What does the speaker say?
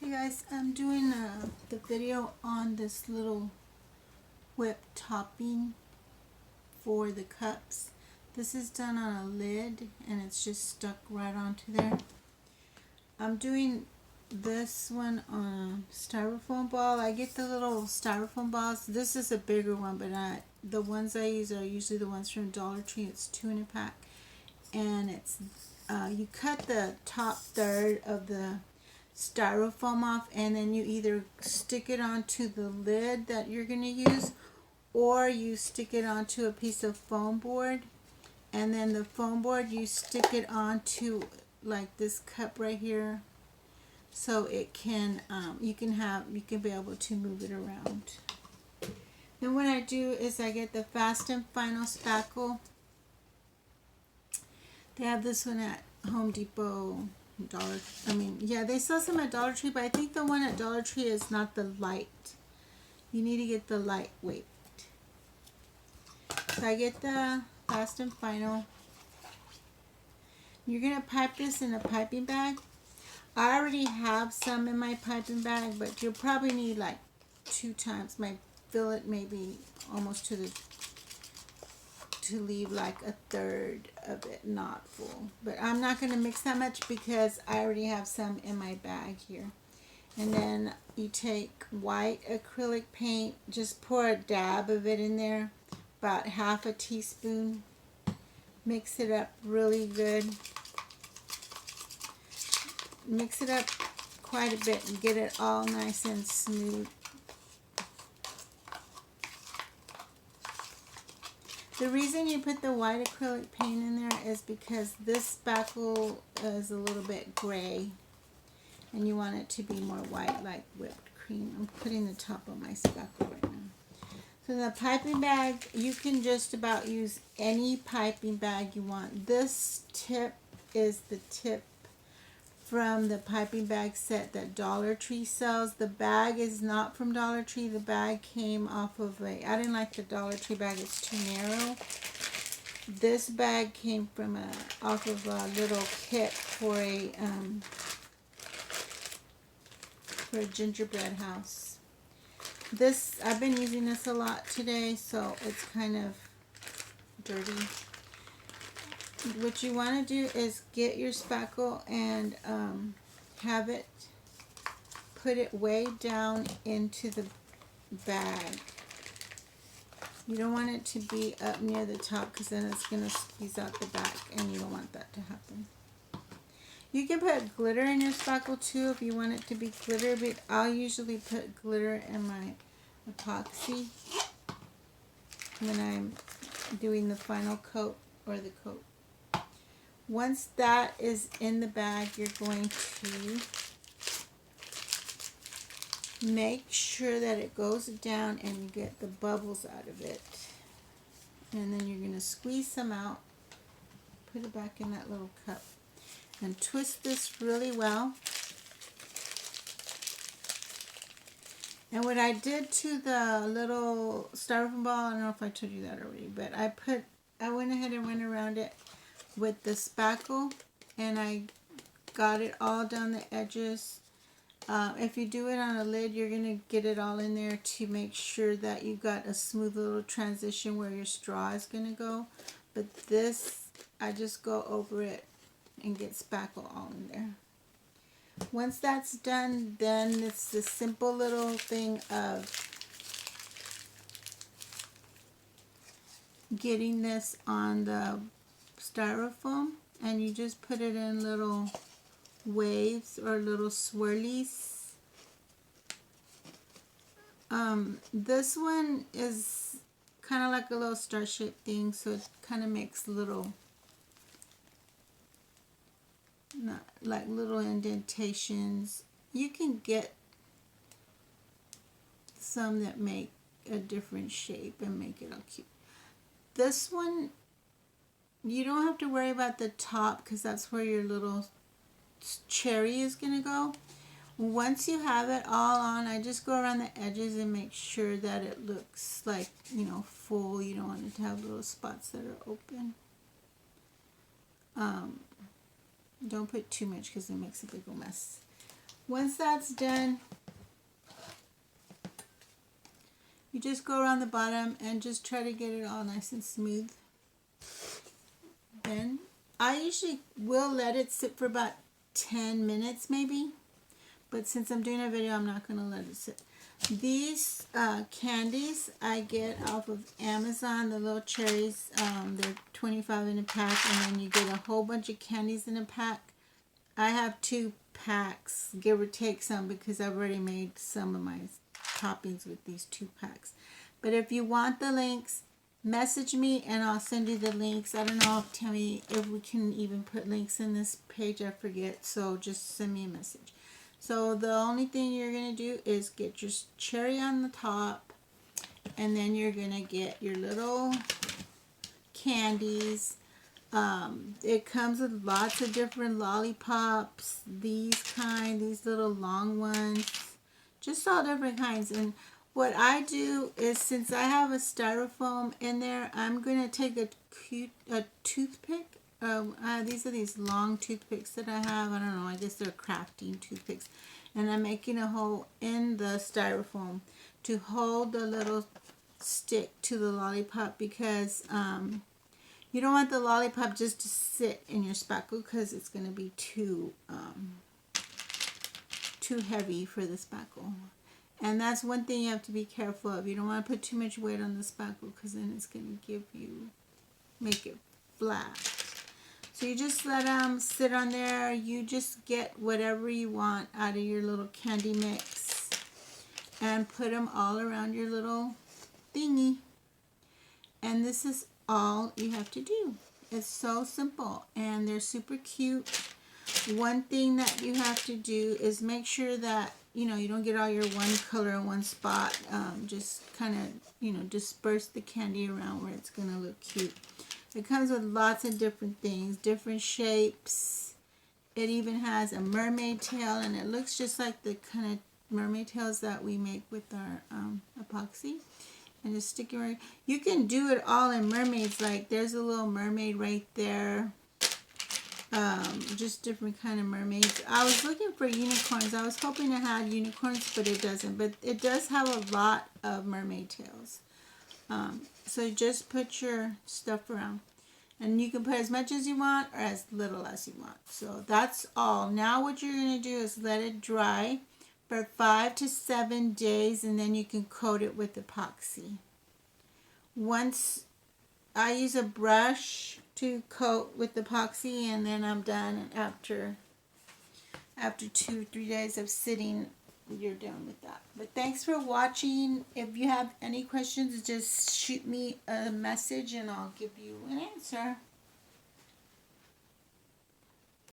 Hey guys, I'm doing the video on this little whip topping for the cups. This is done on a lid and it's just stuck right onto there. I'm doing this one on a styrofoam ball. I get the little styrofoam balls. This is a bigger one, but the ones I use are usually the ones from Dollar Tree. It's 2 in a pack, and it's you cut the top third of the styrofoam off, and then you either stick it onto the lid that you're going to use, or you stick it onto a piece of foam board, and then the foam board you stick it onto like this cup right here, so it can you can be able to move it around. Then what I do is I get the Fast and Final spackle. They have this one at Home Depot, they sell some at Dollar Tree, but I think the one at Dollar Tree is not the light. You need to get the lightweight. So I get the Fast and Final. You're going to pipe this in a piping bag. I already have some in my piping bag, but you'll probably need like 2 times. Fill it maybe almost to leave like a third of it not full. But I'm not going to mix that much because I already have some in my bag here. And then you take white acrylic paint, just pour a dab of it in there, about half a teaspoon. Mix it up really good. Mix it up quite a bit and get it all nice and smooth. The reason you put the white acrylic paint in there is because this spackle is a little bit gray and you want it to be more white like whipped cream. I'm putting the top of my spackle right now. So the piping bag, you can just about use any piping bag you want. This tip is the tip from the piping bag set that Dollar Tree sells. The bag is not from Dollar Tree. The bag came off of I didn't like the Dollar Tree bag, it's too narrow. This bag came from off of a little kit for a gingerbread house. This, I've been using this a lot today, so it's kind of dirty. What you want to do is get your spackle and have it, put it way down into the bag. You don't want it to be up near the top because then it's going to squeeze out the back, and you don't want that to happen. You can put glitter in your spackle too if you want it to be glitter, but I'll usually put glitter in my epoxy when I'm doing the final coat or the coat. Once that is in the bag, you're going to make sure that it goes down and you get the bubbles out of it. And then you're going to squeeze some out, put it back in that little cup, and twist this really well. And what I did to the little styrofoam ball, I don't know if I told you that already, but I went ahead and went around it with the spackle, and I got it all down the edges. If you do it on a lid, you're going to get it all in there to make sure that you got a smooth little transition where your straw is going to go. But this, I just go over it and get spackle all in there. Once that's done, then it's the simple little thing of getting this on the styrofoam, and you just put it in little waves or little swirlies. This one is kind of like a little star-shaped thing, so it kind of makes little indentations. You can get some that make a different shape and make it all cute. This one, you don't have to worry about the top because that's where your little cherry is going to go. Once you have it all on, I just go around the edges and make sure that it looks like, full. You don't want it to have little spots that are open. Don't put too much because it makes a big old mess. Once that's done, you just go around the bottom and just try to get it all nice and smooth. Then I usually will let it sit for about 10 minutes maybe, but since I'm doing a video, I'm not going to let it sit. These candies I get off of Amazon, the little cherries, they're 25 in a pack, and then you get a whole bunch of candies in a pack. I have 2 packs, give or take some, because I've already made some of my toppings with these 2 packs. But if you want the links, message me and I'll send you the links. I don't know, tell me if we can even put links in this page, I forget, so just send me a message. So the only thing you're going to do is get your cherry on the top, and then you're going to get your little candies. It comes with lots of different lollipops, these little long ones, just all different kinds. And what I do is, since I have a styrofoam in there, I'm going to take a toothpick. These are these long toothpicks that I have. I don't know, I guess they're crafting toothpicks. And I'm making a hole in the styrofoam to hold the little stick to the lollipop, because you don't want the lollipop just to sit in your spackle, because it's going to be too heavy for the spackle. And that's one thing you have to be careful of. You don't want to put too much weight on the spackle, because then it's going to make it flat. So you just let them sit on there. You just get whatever you want out of your little candy mix and put them all around your little thingy. And this is all you have to do. It's so simple, and they're super cute. One thing that you have to do is make sure that you don't get all your one color in one spot. Just kind of disperse the candy around where it's going to look cute. It comes with lots of different things, different shapes. It even has a mermaid tail, and it looks just like the kind of mermaid tails that we make with our epoxy. And just stick it right. You can do it all in mermaids. Like there's a little mermaid right there. Just different kind of mermaids. I was looking for unicorns. I was hoping it had unicorns, but it doesn't. But it does have a lot of mermaid tails. So just put your stuff around. And you can put as much as you want or as little as you want. So that's all. Now what you're going to do is let it dry for 5 to 7 days, and then you can coat it with epoxy. Once I use a brush to coat with epoxy, and then I'm done. And after 2 or 3 days of sitting, you're done with that. But thanks for watching. If you have any questions, just shoot me a message and I'll give you an answer.